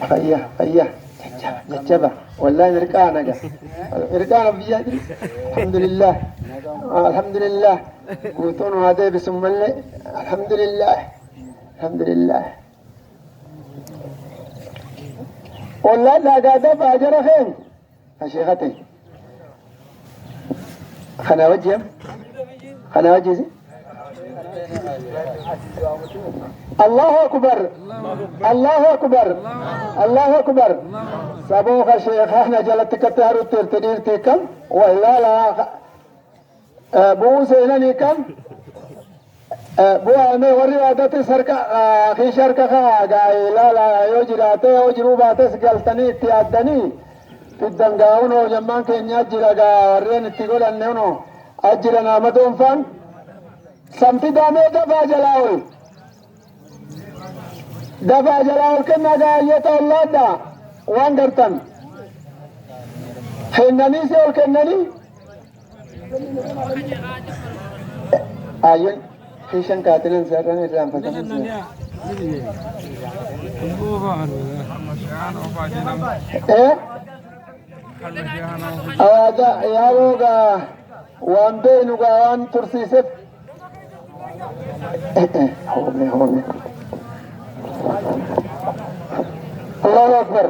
خيا جتبا والله مركانا مركانا بيجادي الحمد لله الحمد لله قوتون هذا بسم الله الحمد لله الحمد لله والله لا قاعدة فاجر خين شيختي خنا وجه خنا وجه الله أكبر الله أكبر الله أكبر سبوك شيخ احنا جلتك تهرو ترتدير تكم وإلا لا بو سينني كم بو أمي وري عادت سركا في شركة قاي لا يوجراته يوجروباته سجلتني تيادني في الدنجاونو جمان كينيا جراجا ورين تقول أنه أجرنا مدون فان سمتي دامي دفع جلاول دفع جلاول كنا جاية الله دا وانقرتن حينني سيول كنني آيون خيشن قاتلن سرن الرام فتن ايه هذا يا وغا وان بينوغا وان ترسيسف هومي الله أكبر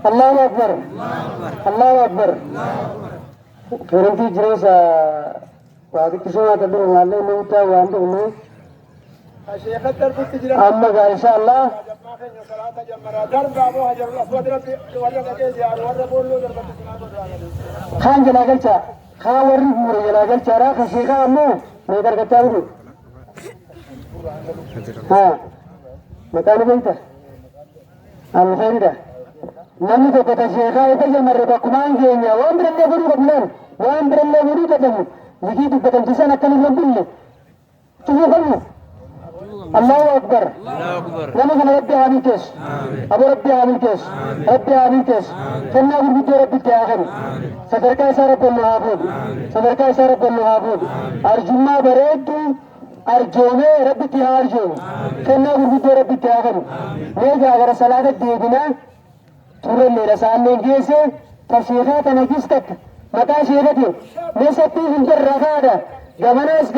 الله أكبر الله أكبر فرنتي جريسا وهذه كسوة تدور والله موتا وانده منه أما إن شاء الله خان جلاجلتا خان وري بوري جلاجلتا را خشيخا أمو نيدر كتابه ها مكان بيته الخير ده نمي تو كتا شيخا يتجا مرة كمان جينيا وامبر اللي برو قبلان وامبر اللي برو قدمه يجي تبتم تسانا كان يلبني تجي قبله الله أكبر الله أكبر لما كان ربي عامل كيش أبو ربي عامل كيش ربي عامل كيش كنا بربي ربي تأخر صدرك سارة بالمحافظ صدرك سارة بالمحافظ أرجونا بريد أرجونا ربي تأرجو كنا بربي ربي تأخر ليه أگر صلاة ديدنا تقول لي رسالة جيسة تشيخات أنا جستك متى شيختي نسبتي في الجرافة جماناس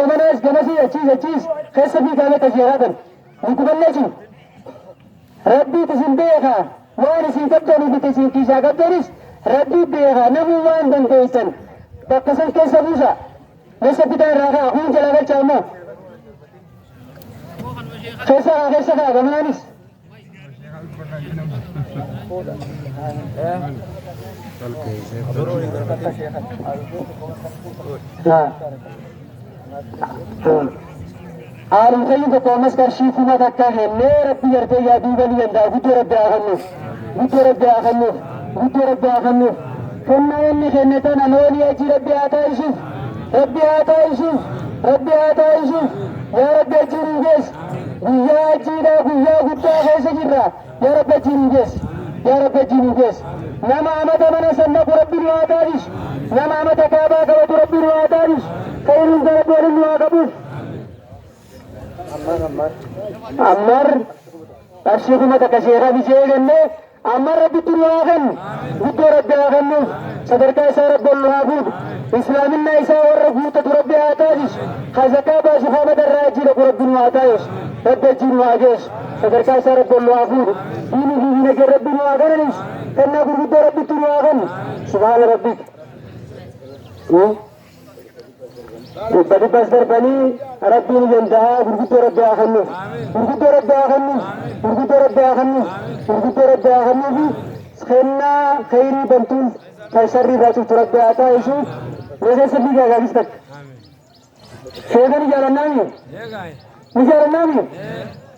أچيز خيسة في كامل تشيغاتا نقبل لجي ربي تسين بيغا وانا سين كبتاني بتسين كيشا كبتانيس ربي بيغا نمو وان دن كيسان تقسن كيسا بوسا نسا بتان راغا هون جلاغل چاومو خيسا جمانانيس عالم خيم كتومس كرشيف ما دكا هني ربي يرتي يا بيبلي يندا غدو ربي أغنو كنا يني خنتنا نولي أجي ربي آتايشوف يا ربي أجيري جيس ويا أجيرا ويا غدا غيس جيرا يا ربي أجيري جيس نما أمتا من سنك ربي نواتاريش نما أمتا كابا كوات ربي نواتاريش خير درب ولن نواتبوش أمر الشيخ متى كشيخا بشيء جنة أمر ربي تنواغن غدو ربي أغنو صدرك إسا رب الوهابود إسلام النايسا والربوطة ربي آتاجش خزكا باشو خامد الراجي لك ربي نواتايش ربي الجين واجيش صدرك إسا رب الوهابود ديني في دينك ربي نواغنش كنا غدو ربي تنواغن سبحان ربك بدي بس دربني ربي نجندا غدو ربي أغنو خنا خيري بنتون كيسري باتو تربي آتايشو ليس سبي جاغا بستك شيخني جالنامي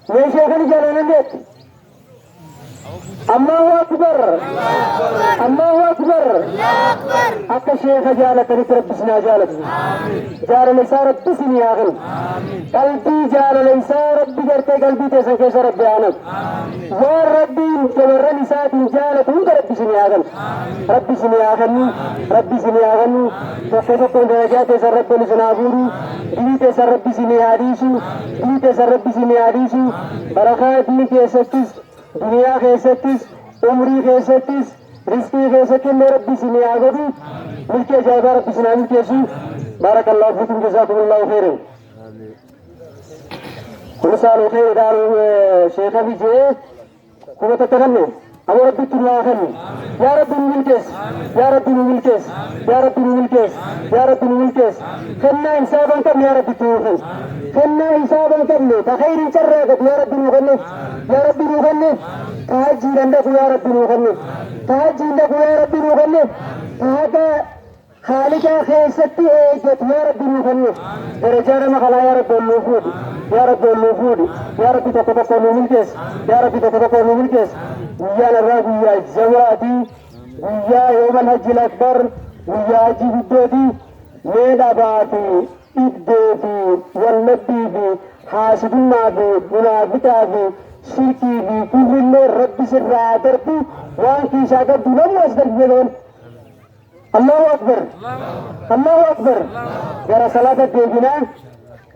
ليس شيخني جالنامي الله أكبر أكا شيخ جالك ربسنا جالك جال ليسا ربي سنياغن قلبي جال ليسا ربي جرتي قلبي تيسا كيس ربي عنك وربي تمرن سات جالك انت ربي سنياغن تفيدك درجات تيسا ربي لسنابوري دي تيسا ربي سنياديشو برخات لي كيسا دنيا خيستيس عمري خيستيس رزقي خيستي اللي ربي سني عقدي ملكي جايبا ربي سني ملكي سو بارك الله فيكم جزاكم الله خيرا كل سال خير دار شيخ أبي جي كم تتغنى أبو ربي تنواخني يا رب الملكس يا رب الملكس يا رب الملكس يا رب الملكس خلنا حسابا كم يا رب توفي خلنا حسابا كم تخير شرك يا رب نغني يا رب نغني تهجي عندك يا رب نغني تهجي عندك يا رب نغني هذا خالق خيستي ايجت يا رب نغني درجانا مخلا يا رب النفود يا رب النفود يا رب تتبقى الملكس يا رب تتبقى الملكس ويا الرب ويا الزوادي ويا يوم الحج الأكبر ويا جبدتي ميدا باتي إبدتي والنبي بي حاسدنا بي منافقا بي شركي بي كل اللي رب سر دربي وانكي شاكد نمو أصدر بيدون الله أكبر الله أكبر جرى صلاة الديبنا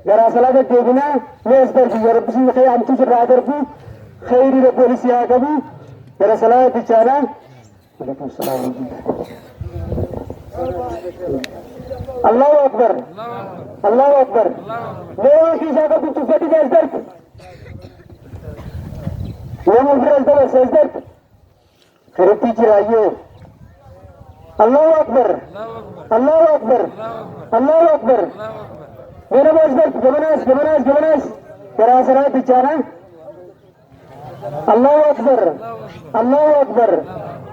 جرى صلاة الديبنا ما أصدر بي يا رب سر خيام تسر دربي خيري رب ولسيا كبي جرى صلاة بيشانا عليكم السلام الله أكبر الله أكبر ليه كي شاكر كنت تفتي جازدرك ليه مفرز دلس جازدرك خربتي جرايو الله أكبر الله أكبر الله أكبر मेरा बस दर्द जमनास जमनास जमनास तेरा सराय बिचारा الله أكبر الله أكبر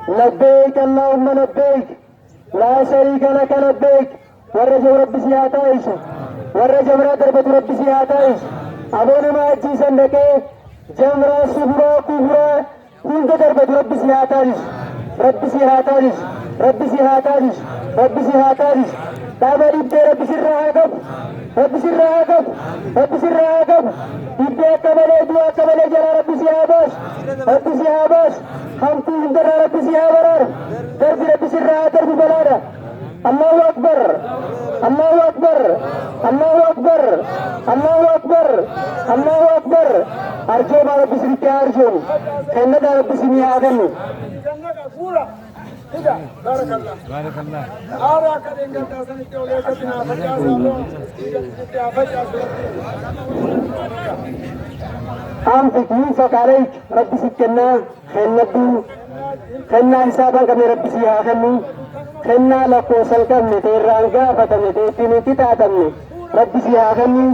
لبيك اللهم لبيك لا شريك لك لبيك ورجو رب سياتايش ورجو رب رب سياتايش أبونا ما أجي سندك جمرة سبرا كبرى كنت درب رب سياتايش رب سياتايش رب سياتايش رب سياتايش تابعي رب سيراكب رب سيراكب رب سيراكب إبدا كمالي دوا كمالي جل رب سياباش رب سياباش هم تين در رب سيابرار درب رب سيرا درب بلارا الله أكبر الله أكبر الله أكبر الله أكبر الله أكبر أرجو ما رب سيرك أرجو كنا در رب سيني آدم بارك الله بارك الله آراك دينك تاسني تولي كتنا فجاز الله am fikir sakarik rabbi sikkenna khennatu khenna hisaban kami rabbi siya khennu khenna lakosal kamne teranga fatame tini kita tamne rabbi siya khennu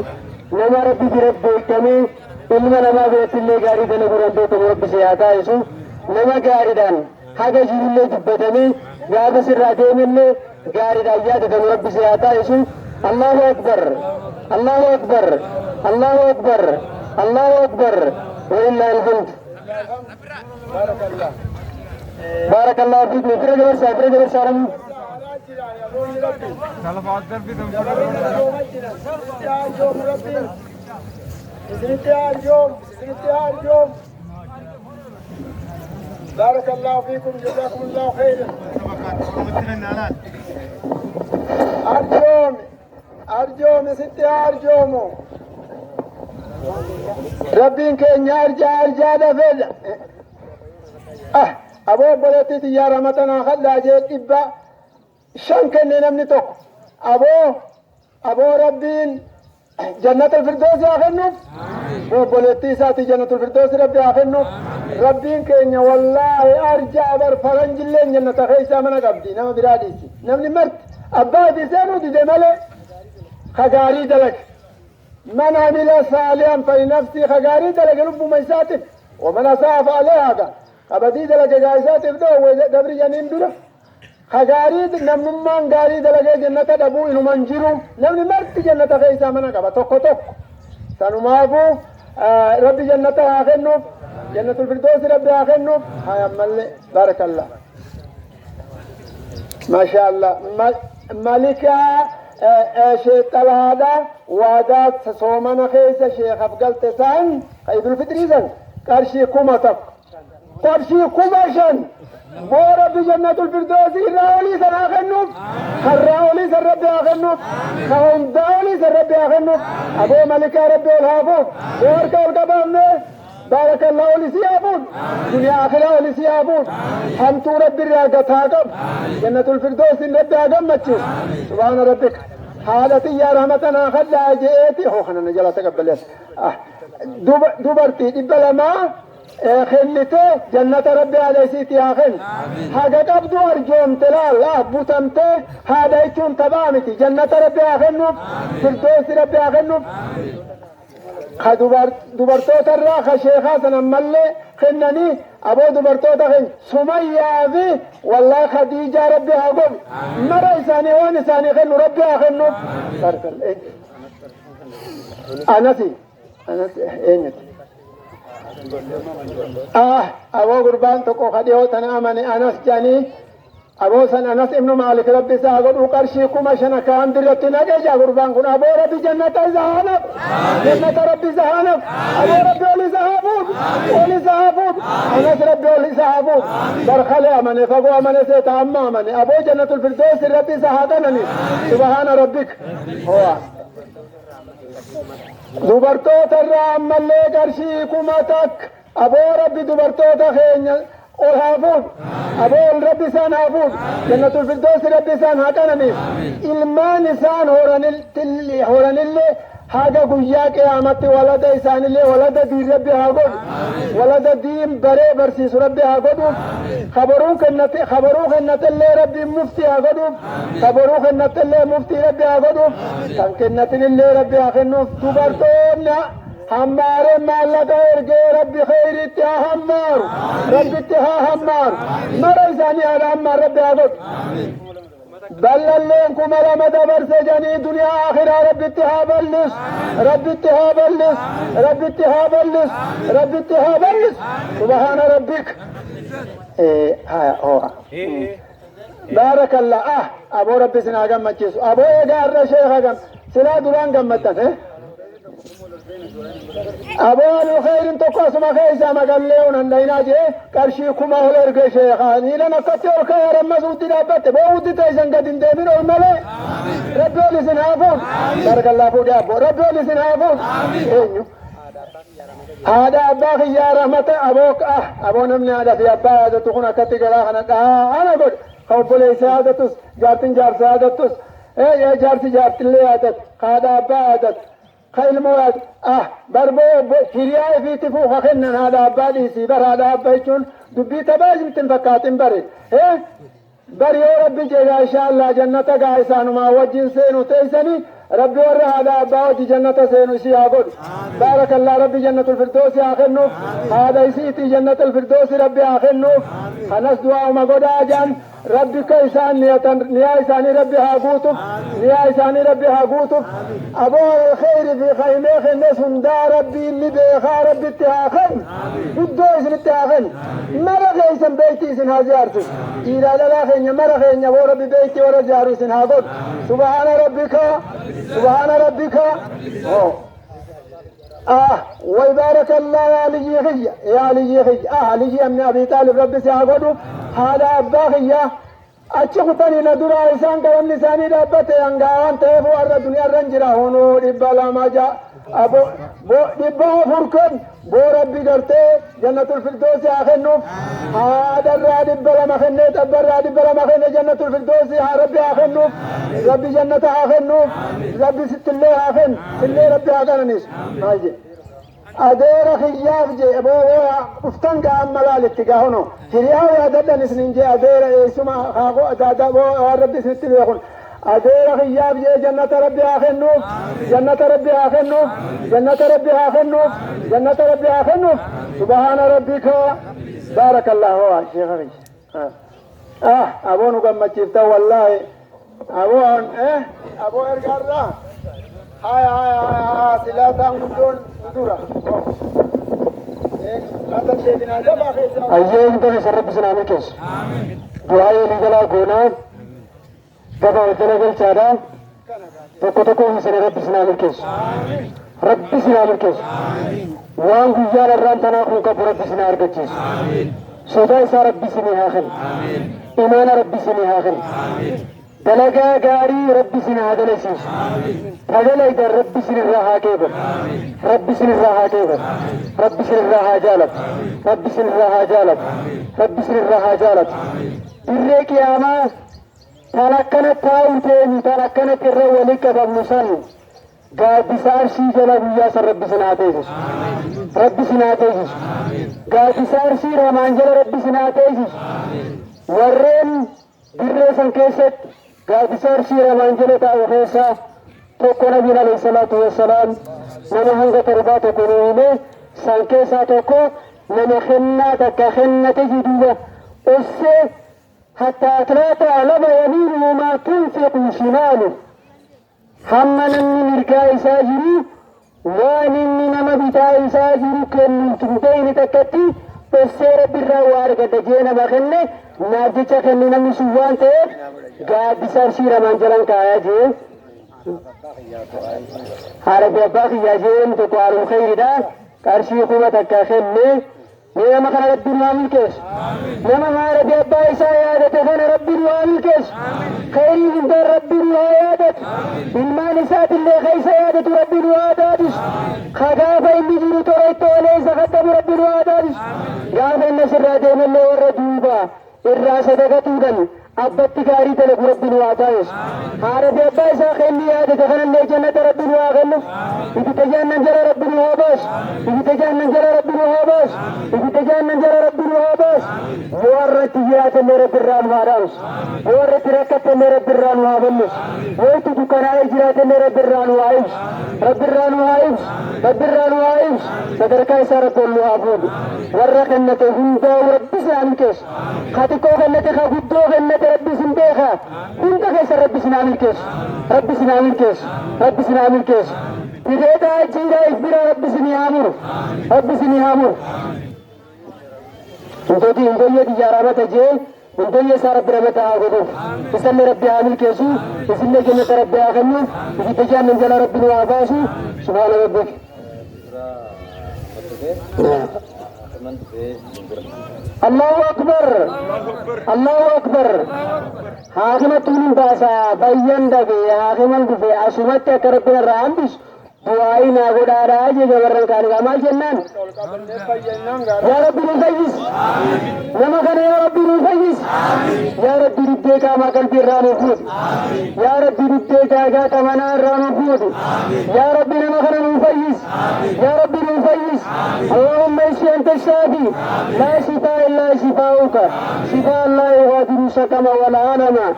nama rabbi birabbe kami ilma nama betille gari dana gurande to rabbi siya ta isu nama gari dan haga jirille dubbatame gaaba sirra deemille gari dayyata to rabbi siya ta isu allahu akbar allahu akbar allahu akbar الله أكبر ولله الحمد بارك الله بارك الله فيك نفرج برسا نفرج برسا رم بارك الله فيكم جزاكم الله خيرا أرجوم ستي أرجومو ربين كأني أرجع دفل أبو بلتي يا رمضان خلا جيت إبا شنك نمني توك أبو ربين جنة الفردوس آخرنا أبو بلتي ساتي جنة الفردوس ربي آخرنا ربين كأني والله أرجع برفرنج اللين جنة خيسا من قبدي نما براديسي نمني مرت أبا دي سانو دي دمالي خقاري دلك من عمل صالحا فلنفسه خقاري دلق لب ميساتف ومن أساف عليها أبدي دلق جائزات ابدو ودبري جنين دلق خقاري نمنمان قاري دلق جنة دبو إنو منجرو نمن مرت جنة خيسا منك توكو توك سنمافو ربي جنة آخنو جنة الفردوس ربي آخنو هاي أمالي بارك الله ما شاء الله ملكة شيخ هذا وادات صومنا خيس شيخ أفقلت سان عيد الفطر سان كرشي كومتك كرشي كومشان بورا بجنة الفردوس راولي سن آخنوف خراولي سن ربي آخنوف خونداولي سن ربي آخنوف أبو ملكة ربي الهافو بورك والقبامنه بارك الله لسيابون دنيا آخرة لسيابون حمد رب الرياضة هاقب جنة الفردوس رب هاقب سبحان ربك حالتي يا رحمتنا خلا جئتي هو خلنا نجلا تقبل دوبرتي إبلما خلته جنة ربي على سيتي آخر حاجة قبضو أرجوم تلال لا بوتمته هذا يكون تبامتي جنة ربي آخر نوف فردوس ربي آخر نوف دوبرتوتا الراخ شيخا سنمالي خنني أبو دوبرتوتا خن سمية في والله خديجة ربي آخر مرة إساني وان إساني خن ربي آخر نوف سركل أنسي إينت أبو قربان تقو خديو تنامني أنس جاني أبو سن أنس ابن مالك ربي ساقر وقرشيكم عشان كان درتي نجا قربان كن أبو ربي جنة زهانب جنة ربي زهانب أبو ربي ولي زهابود أنس ربي ولي زهابود برخلي أمني فقو أمني سيتعمى أمني أبو جنة الفردوس ربي زهادنني سبحان ربك هو دوبرتوتا الرام ملي قرشيكم أتك أبو ربي دوبرتوتا خينيا والهافود أبو ربي سان هافود جنة الفردوس ربي سان هاتنني إلمان سان هورن اللي حاجة قياك يا أمتي ولد إسان اللي ولد دين ربي هاقود ولد دين بري برسيس ربي هاقود خبروك النت اللي ربي مفتي هاقود خبروك النت اللي مفتي ربي هاقود كان كنت اللي ربي هاقود تبرتونا همار مالك ارجع ربي خير اتها همار ربي اتها همار مريزاني على همار ربي هاقود بل لكم لما دبر سجني دنيا آخرة ربي اتها بلس ربي اتها بلس ربي اتها بلس ربي اتها بلس سبحان ربك بارك الله أبو ربي سنا قم مجلس أبو يقار شيخ قم سنا دوران قم متن أبو الخير تقاس ما خيسا ما قال ليون عندنا جه كرشيكم أهل إرجع شيخان إلى نكتة الخير مسعود دابته بودي تيجان قديم دمين الملأ ربي لسنا أبون بارك الله فوق أبو ربي لسنا أبون هذا أباك يا رحمة أبوك أبو نمني هذا في أبا هذا تكون كتير أنا قد خوف ليس هذا تس جارتين جارس هذا تس يا جارس جارت اللي هذا هذا أبا هذا خيل مواد بربو كرياء في تفوخ خنن هذا أبا ليسي بر هذا أبا يكون دبي تباجم تنفكاتين بري بري يا ربي جيدا إن شاء الله جنة قايسان ما وجين سينو تيسني ربي ورى هذا أبا وجي جنة سينو شيئا قد بارك الله ربي جنة الفردوس آخر هذا يسيتي جنة الفردوس ربي آخر خنس دعاء ما قد آجان ربي كيسان نيايساني ربي هاقوتف نيايساني ربي هاقوتف أبو الخير في خيميخ الناس هندا ربي اللي بيخا ربي اتهاخن بدويس اتهاخن مرة خيسان بيتي سنها زيارتي إلا لا خيني مرة خيني أبو ربي بيتي ورا زياري سنها قد سبحان ربك ويبارك الله يا لجي خي يا لجي خي لجي أمن أبي طالب ربي سيعقدوا هذا أباخية أتشختني ندرا إسان كلام لساني دابته أنقاوان تيفو أرى الدنيا رنجرا هونو إبالا ما جاء أبو إبا فركن بو ربي قرتي جنة الفردوس آخنو هذا الراد إبالا ما خنيت أبا الراد إبالا ما خنيت جنة الفردوس ربي آخنو ربي جنة آخنو ربي ست الله آخن اللي ربي آخننيش ماجي أدير خياف جي أبو أفتن كام ملال اتجاهونه كرياو يا ددا نسنين جي أدير اسمه خاقو دادا بو ربي ست الله أدير خياف جي جنة ربي آخنو جنة ربي آخنو جنة ربي آخنو جنة ربي آخنو سبحان ربك بارك الله هو شيخ غيش أبو نقم تشيفتا والله أبو إرقار هاي سلاسان قدون دورا أيها أنت سرب سلامك دعاء لجلا قونا كذا وجلا قل شادا تكو سرب سلامك رب سلامك وان غيار الران تناخو كبر سلامك سودا سرب سلامك إيمان رب سلامك دلقا غاري ربي سنها دلسيس تدلي در ربي سن الراحة كيبر ربي سن الراحة كيبر ربي سن الراحة جالت ربي سن الراحة جالت ربي سن الراحة جالت بريك يا ما تلقنت تاوتين تلقنت الروليك بمسان قاد سارشي جلب ياس ربي سناتيس ربي سناتيس قاد سارشي رمان جل ربي سناتيس ورين بريسن كيست قاد سارشي رمان جل تاو خيسا توكو نبي عليه الصلاة والسلام نما هنگا ترباتو كنوينه سانكيسا توكو نما خنا تكا خنا تجدوه اسي حتى لا تعلم يمينه ما تنفق شماله حمنا من مركا إساجري وان نما بتا إساجري كن تنتين تكتي تسير بالروار قد جينا بخنة ناجيشا خننا مسوان تير قاد بسار شيرا منجلن كايا جي حارب يباقي يا جيم تقوارو خير دا كارشي قومتك خنة نما خنا ربي نوامل كيش نما حارب يبا إسا يادت خنا ربي نوامل كيش خيري من در ربي نوامل إلمان سات اللي خيس يادت ربي نوامل خقافة إني جيرو توريتو ليس خطب ربي نوامل قافة إن سرى ديم اللي ورجوبا الراسة دقتودا أبت كاري تلك ربي نوامل حارب يبا إسا خيني يادت خنا اللي جنة ربي نوامل إذا تجانا جرى ربي نوامل إذا تجانا جرى ربي نوامل تجانا جرى ربي الوهاباس ورت جرات اللي رب الران وارامس ورت ركت اللي رب الران وابلس ويت دكان جرات اللي رب الران وايش رب الران وايش رب الران وايش صدر كاي سار كل وابود ورق النت هندا ورب سلام كيس خاتكو النت خغدو النت رب سنبيخا كنت كيس رب سلام كيس رب سلام كيس رب سلام كيس بيدا جيرا إبرا رب سنيامور رب سنيامور انتودي اندوية تجارة تجي اندوية سار برمتا آغدو اسم ربي عامل كيسو اسم جنة ربي آغنو اذا تجان ننزل ربي نوافاسو سبحان ربك الله أكبر الله أكبر حاكمة تولين باسا بيان دفي حاكمة دفي عصمت كربنا الرامبس دعائي ناقود آراجي جبرن كان كمال جنان يا ربي نفيس نما كان يا ربي نفيس يا ربي رديك ما قلبي رانو فود يا ربي رديك آجا كمانا رانو فود يا ربي نما كان نفيس يا ربي نفيس اللهم اشفي أنت الشافي لا شفاء إلا شفاؤك شفاء لا يغادر سقما ولا ألما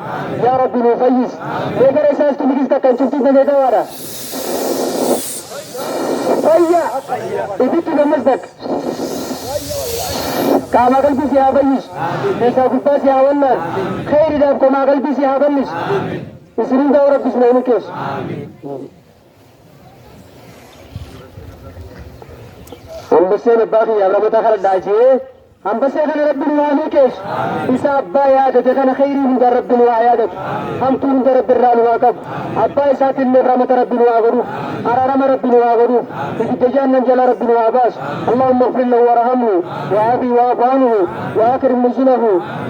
يا ربي نفيس لكن اساس تمكس تكن شفتي نجدوارا طيّا إبتي بمزدك كما قلبي سيها بيش نسا قبا سيها ونال خير داب كما قلبي سيها بيش اسرين داو رب اسمه مكيش هم بسين باقي يا رب تخرج داجيه هم بس اخنا رب نوامل كيش إسا أبا يادت اخنا خيري من در رب نوامل هم تون در رب الران واقب أبا إسات اللي رحمة رب نوامل أرارم رب نوامل إذا تجانا جل رب نوامل اللهم اغفر له ورحمه وعافي وعفانه وأكرم نزله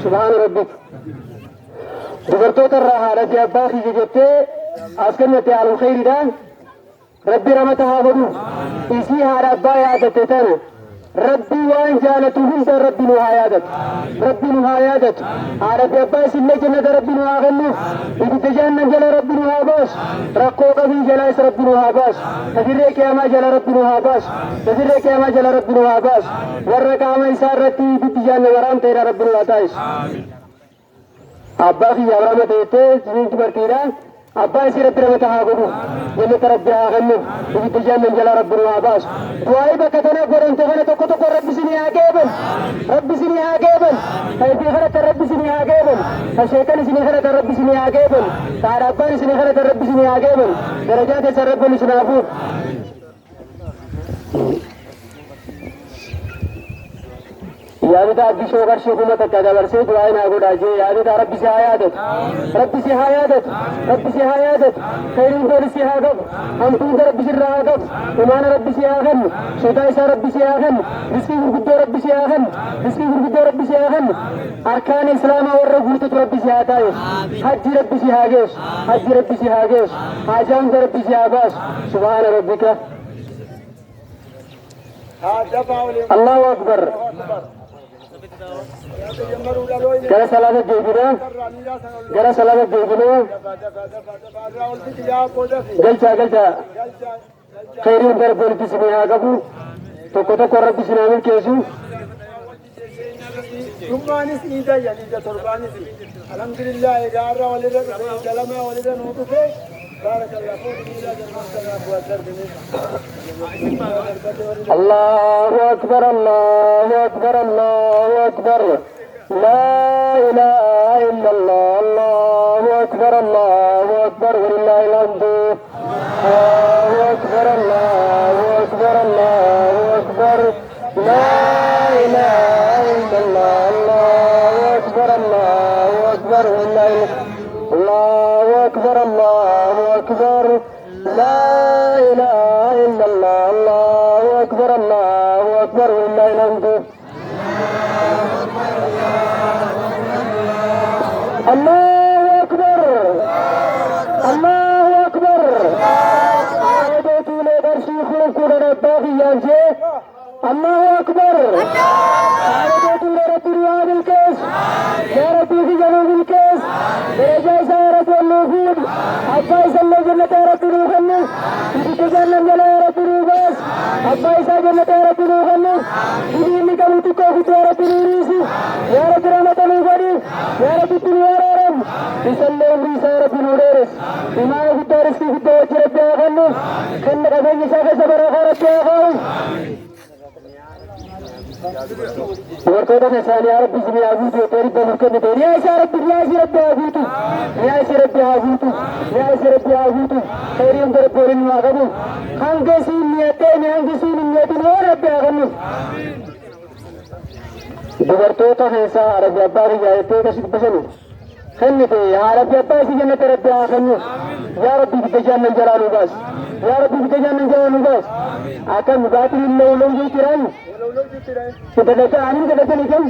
سبحان ربك دبرتو ترها رجي أبا خيجي جبتي أسكن يتعال الخير دان ربي رحمتها فدو إسيها ربا يادت تانا ربي وان جالته هند ربي نهايادت ربي نهايادت عرب يباس اللي جنة ربي نهاغنو إذا تجانا جل ربي نهاباس رقوق في جلاس ربي نهاباس تفريك يا ما جل ربي نهاباس تفريك يا ما جل ربي نهاباس ورقا ما يسار رتي بتجانا ورام تيرا ربي نهاتايس أبا خي يابرا متيته جنين تبرتيران أبا يصير برمتها غدو جنة ربي آغنو إذا تجانا جل ربي نهاباس دعائي بكتنا قرن تغنى تقو تقو ربي سني آقابل ربي سني آقابل هاي في غلط ربي سني آقابل الشيطان سني غلط ربي سني آقابل تعرفان سني غلط ربي سني آقابل درجات سر ربي سنافور yaadota abbishoo qarshii kuma takka dabarsee du'aa naa godhaa jee yaadota rabbi si haa yaadatu rabbi si haa yaadatu rabbi si haa yaadatu khayriin gooli si haa qabu hamtuuta rabbi sirraa haa qabu imaana rabbi si haa kennu sodaa isaa rabbi si haa kennu riskii gurguddoo rabbi si haa kennu riskii gurguddoo rabbi si haa kennu arkaan islaamaa warra guututu rabbi si haa taa'eef hajji rabbi si haa geessu hajji rabbi si haa geessu haajaan rabbi si haa baasu subhaana rabbika Allahu akbar gara salaata deebinaa gara salaata deebinaa galchaa khayriin darboon bisinii haa qabu tokko tokko rabbi sinaa milkeessu Jumaanis iida yaliida torbaanis alhamdulillah gaarra walirra galama walirra nuutufe barakallahu fiikum Allahu akbar Allahu akbar Allahu akbar la ilaha illallah Allahu akbar Allahu akbar walillahi alhamdu Allahu akbar Allahu akbar Allahu akbar la ilaha illallah Allahu akbar Allahu akbar walillahi Allahu akbar Allahu akbar la ilaha illallah Allahu akbar Allahu akbar walillahi alhamdu Allahu akbar Allahu akbar Aadatu le darshi khuluf ko rabba yanje Allahu akbar Aadatu le rabbi bil kas ya rabbi fi jalil kas daraja sarat wal nufud abba sallallahu jannat rabbi khanna fi jannat jala rabbi bas abba isa jannat rabbi khanna fi ni kamutu ko fi rabbi risi ya rabbi rahmatan wali ya rabbi tuwaram sallallahu alaihi rabbi nuris bima yudaris fi rabbi khanna khanna kadai sa sabara kharat ya Wartoota keessaan yaa rabbi isin yaa guutu yoo ta'e banuuf kennite yaa isa rabbi yaa haa guutu yaa isa rabbi haa guutu yaa isa rabbi haa guutu khayriin darbooliin haa qabu hanga isiin niyattee hanga isiin hin niyatin yoo rabbi haa kennu dubartoota keessaa rabbi abbaa kiyyaa jettee kasi dubbasani kennite yaa rabbi abbaa isii jannata rabbi haa kennu yaa rabbi bidda jaannan jalaa nu baas yaa rabbi bidda jaannan jalaa nu baas akka nu baatiin illee ulongii jiran Sedekah anin sedekah ni kan?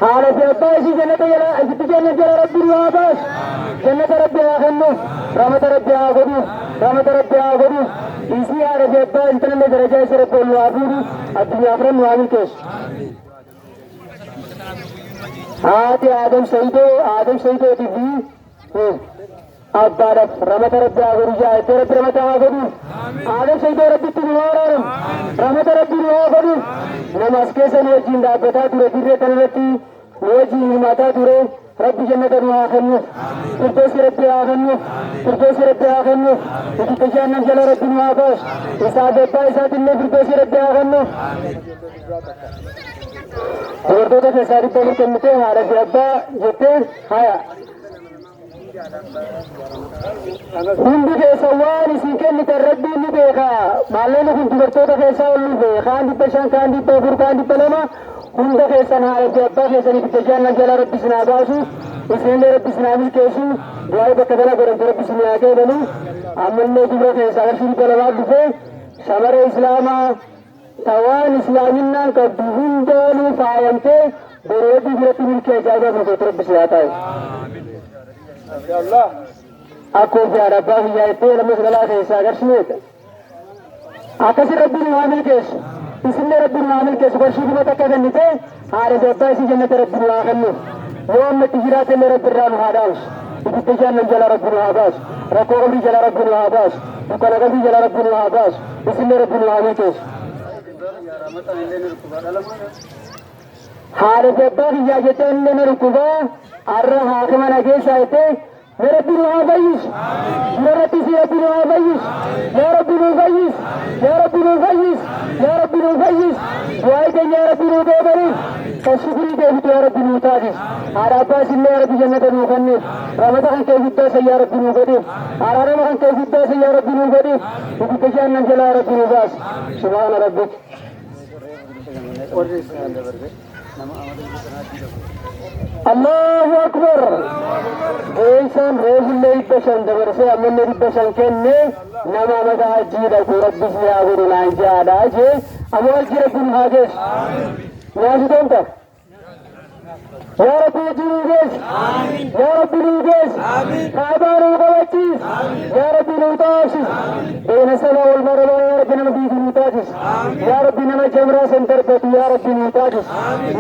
Halas apa sih jannah ya? Itu jannah jannah Rabbi Muhammad. Jannah Rabbi Muhammad. Rahmat Rabbi Muhammad. Rahmat Rabbi Muhammad. Isi ada siapa? Internet में दरजा से Rabbi Muhammad. Abdi Afran Muhammad kes. Adam Sayyid TV. Abba Rahmat Rabbi Muhammad jahe. Teरा Rahmat Muhammad. Adam Sayyid Rabbi Muhammad. Rahmat Rabbi Muhammad. Namaste से नोजी दाबता तुरे दिरे तलवती नोजी हिमाता तुरे रब्बी जन्नत अनुआखन्नु फिरदौस रब्बी आखन्नु फिरदौस रब्बी आखन्नु इसी तजान्नत जला रब्बी मुआबस इसाद अब्बा इसाद इन्ने फिरदौस रब्बी आखन्नु वर्दों के सारी पढ़ी कम्मिते हमारे अब्बा जते हाया Hundi keessa waan isin kennite rabbiin ni beeka. Maalleen kun dubartoota keessaa ol ni beeka. Kaan dhibba shan, kaan dhibba afur, kaan dhibba lama. Hunda keessan haala fi abbaa keessanii fi tajaajilan jala rabbi sinaa baasu. Isinillee rabbi sinaa milkeessu. Du'aa bakka dala godhamte rabbi sinii haa kennu. Ammallee dubra keessaa qarshii galamaa dhufee shamarree islaamaa tawaan islaaminaan qabdu hundaanuu faayamtee bareedduu biratti milkee ajaa'ibaa gosoota rabbi sinaa taa'e. Aku biar apa ya itu lama segala saya agar semut. Aku sih Rabbi Muhammad kes, इसलिए Rabbi Muhammad kes वर्षी की बात कहते नहीं थे, हारे देवता इसी जन्नत Rabbi Muhammad वो हम तिजरा से मेरे बिरान हादास, इसी तिजरा में जला Rabbi Muhammad, रखोग भी जला Rabbi Muhammad, दुकान भी जला Rabbi Muhammad, इसलिए Rabbi Muhammad kes. हारे देवता की जागते हैं ने रुकुबा अर्रा हाकमान आगे साइते मेरे रब्बी मुआवइस मेरे रब्बी मुआवइस या रब्बी मुआवइस या रब्बी मुआवइस या रब्बी मुआवइस दुआई दे या रब्बी मुआवइस तशकुरी दे या रब्बी मुताजिस आराबा सिल्ले रब्बी जन्नत मुखन्नी रमदान के विद्या से या रब्बी मुगदिस आरारमान के विद्या से या रब्बी मुगदिस इसी तजान जला रब्बी मुबास सुभान रब्बिक الله أكبر. إنسان روح اللي يبشن دبرسي أمن اللي يبشن كني نما مدى أجيد أكو ربي سيابر العنجاء داجي أمو أجيد أكو مهاجس ناسي دمتك يا ربي جنوبيس يا ربي نوبيس كابار وقواتيس يا ربي نوتاسيس بين السماء والمرضى يا ربي نمديك نوتاسيس يا ربي نما جمرا سنتربت يا ربي نوتاسيس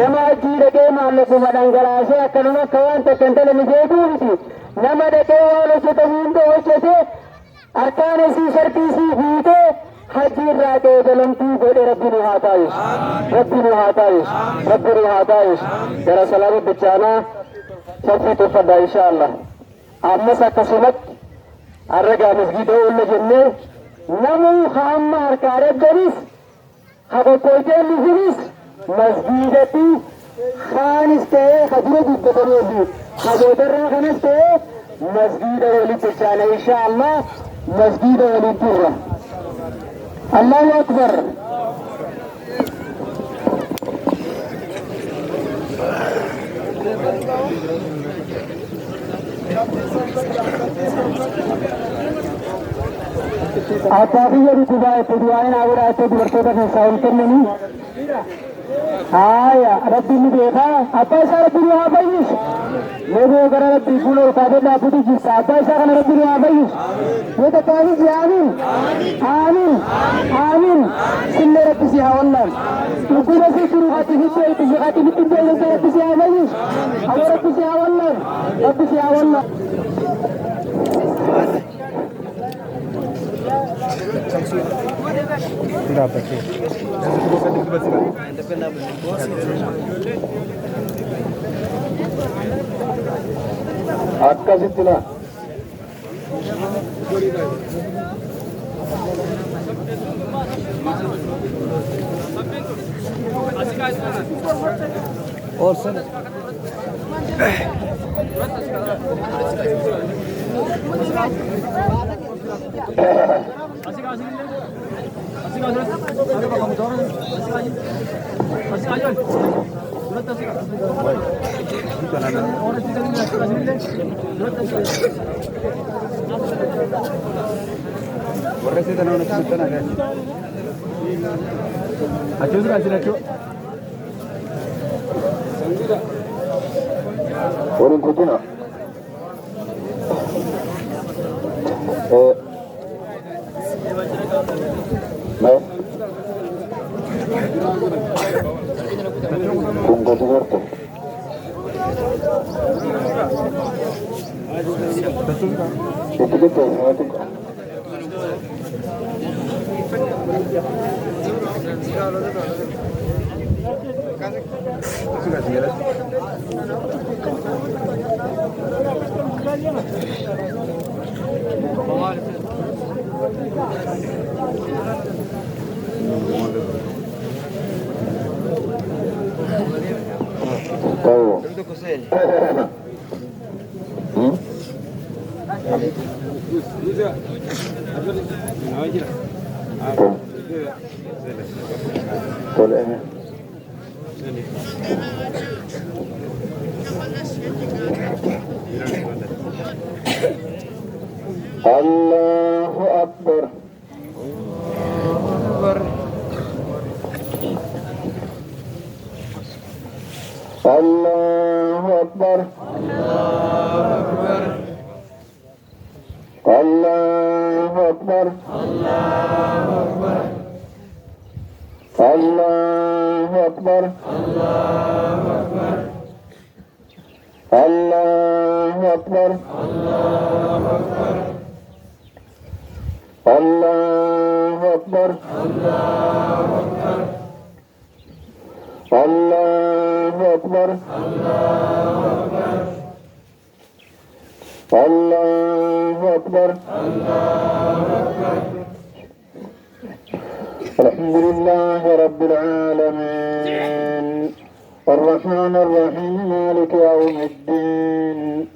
نما أجيد كيما لكم أدنقلاسي أكلنا كوان تكنتل مجيبوبتي نما دكيوالو ستمين دو وچسي أركانسي سرطيسي فيته حجي راته دلمتي بولي ربي نهاتايش ربي نهاتايش ربي نهاتايش جرى سلام بچانا صفي تفضل إن شاء الله أما سكسمت الرقا مسجد أولا جنة نمو خام أركارب دريس خبو كويتين لفريس مسجدتي خانس تيه خدرو بودتنوزي خبو درنا خانس تيه مسجد أولا بچانا إن شاء الله مسجد أولا تورا الله أكبر. Apa dia di Dubai? Tujuan awal itu bertobat sesaun termini. Ayah, Rabbi ni dekha. Apa isara Rabbi apa ini? Logo agar Rabbi pulau kader dah putih jis. Apa isara Rabbi apa ini? ये तो कहीं से आमीन आमीन आमीन सिल्ले रब से हवल्ला तुकुरा से शुरू खाती हिस्से तो ये खाती भी तुझे लगे रब से आमीन अगर रब से हवल्ला आपका जितना और sir Orang kucing nak? Baik. Tunggu dulu tu. Itu kita itu. Tahu. Boleh. Allahu Akbar. Allahu Akbar. Allahu Akbar. Allahu Akbar. Allahu Akbar. Allahu Akbar. Allahu Akbar. Allahu Akbar. Alhamdulillah Rabbil Alamin Ar-Rahman Ar-Rahim Malik Yawmiddin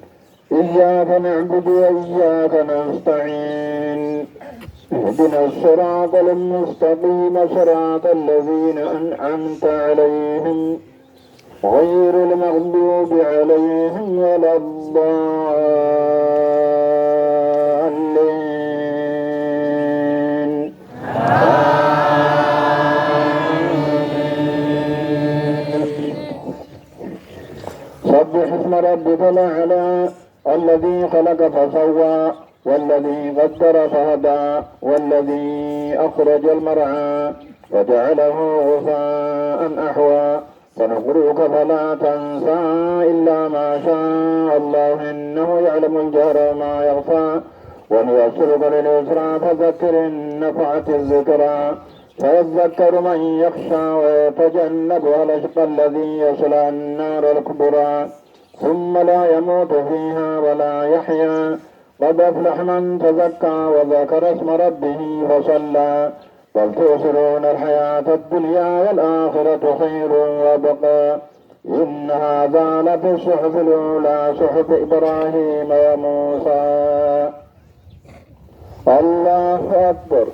إياك نعبد وإياك نستعين اهدنا الصراط المستقيم صراط الذين أنعمت عليهم غير المغضوب عليهم ولا الضالين. سبح اسم ربك الأعلى الذي خلق فسوى والذي قدر فهدى والذي أخرج المرعى فجعله غثاء أحوى سنقرئك فلا تنسى إلا ما شاء الله إنه يعلم الجهر وما يخفى ونيسرك لليسرى فذكر إن نفعت الذكرى سيذكر من يخشى ويتجنبها الأشقى الذي يصلى النار الكبرى ثم لا يموت فيها ولا يحيا قد أفلح من تزكى وذكر اسم ربه فصلى بل تؤثرون الحياة الدنيا والآخرة خير وأبقى إن هذا لفي الصحف الأولى صحف إبراهيم وموسى. الله أكبر.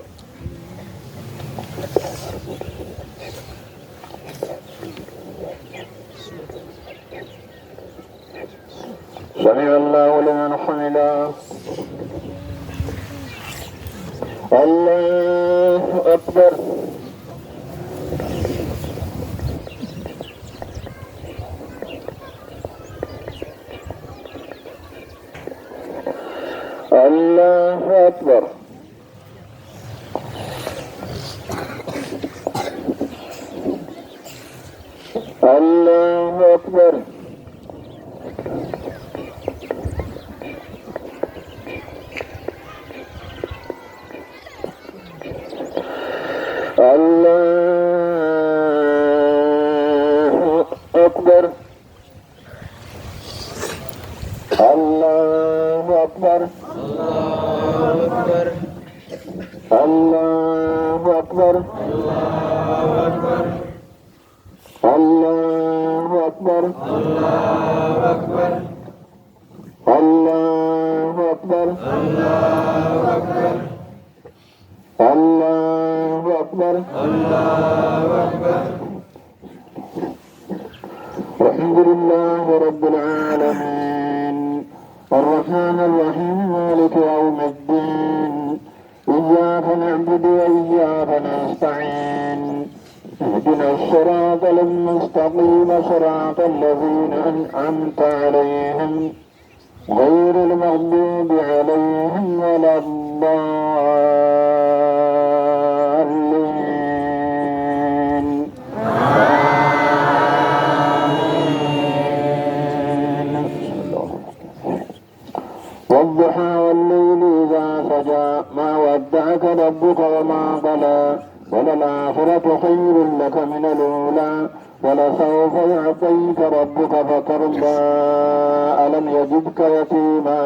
سمع الله لمن حمده. الله أكبر. الله أكبر. الله أكبر. الله أكبر. الله أكبر. الله أكبر. الله أكبر. الله أكبر. الله أكبر. الحمد لله رب العالمين الرحمن الرحيم مالك يوم الدين إياك نعبد وإياك نستعين اهدنا الصراط المستقيم صراط الذين أنعمت عليهم غير المغضوب عليهم ولا الضالين. والضحى والليل إذا سجى ما ودعك ربك وما قلى وللآخرة خير لك من الأولى ولسوف يعطيك ربك فترضى ألم يجدك يتيما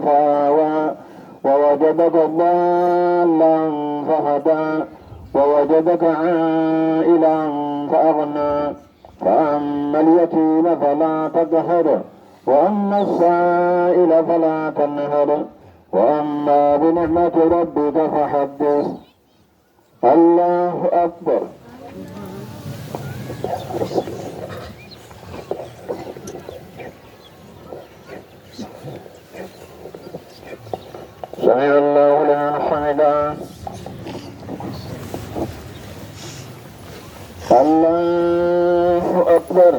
فآوى ووجدك ضالا فهدى ووجدك عائلا فأغنى فأما اليتيم فلا تقهر وأما السائل فلا تنهر وأما بنعمة ربك فحدث. الله أكبر. سمع الله لمن حمده. الله أكبر.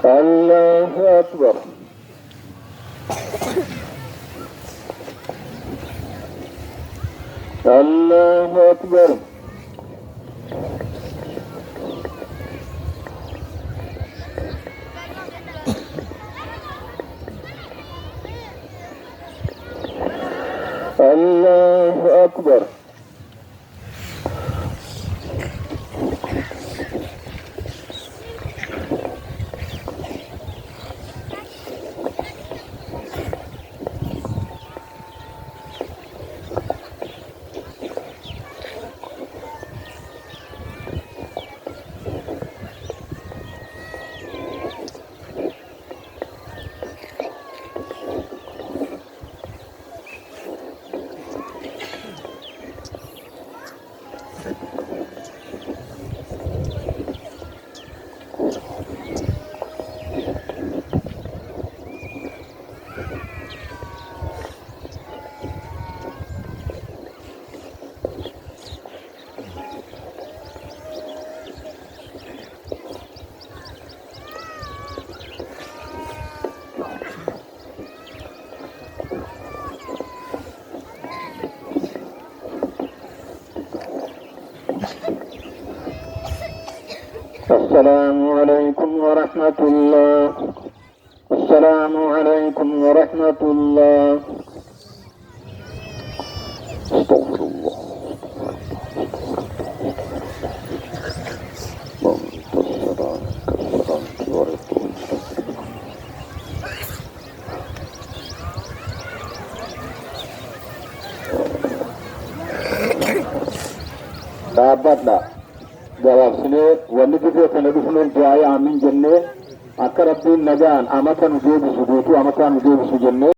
الله أكبر. الله أكبر. الله أكبر. السلام عليكم ورحمة الله. السلام عليكم ورحمة الله. استغفر الله. Dhaabbatdha gabaabsinee wanni dhufee kana dhufuun du'aa aamin jennee akka rabbiin nagaan amata nu deebisu guutuu amataa nu deebisu jennee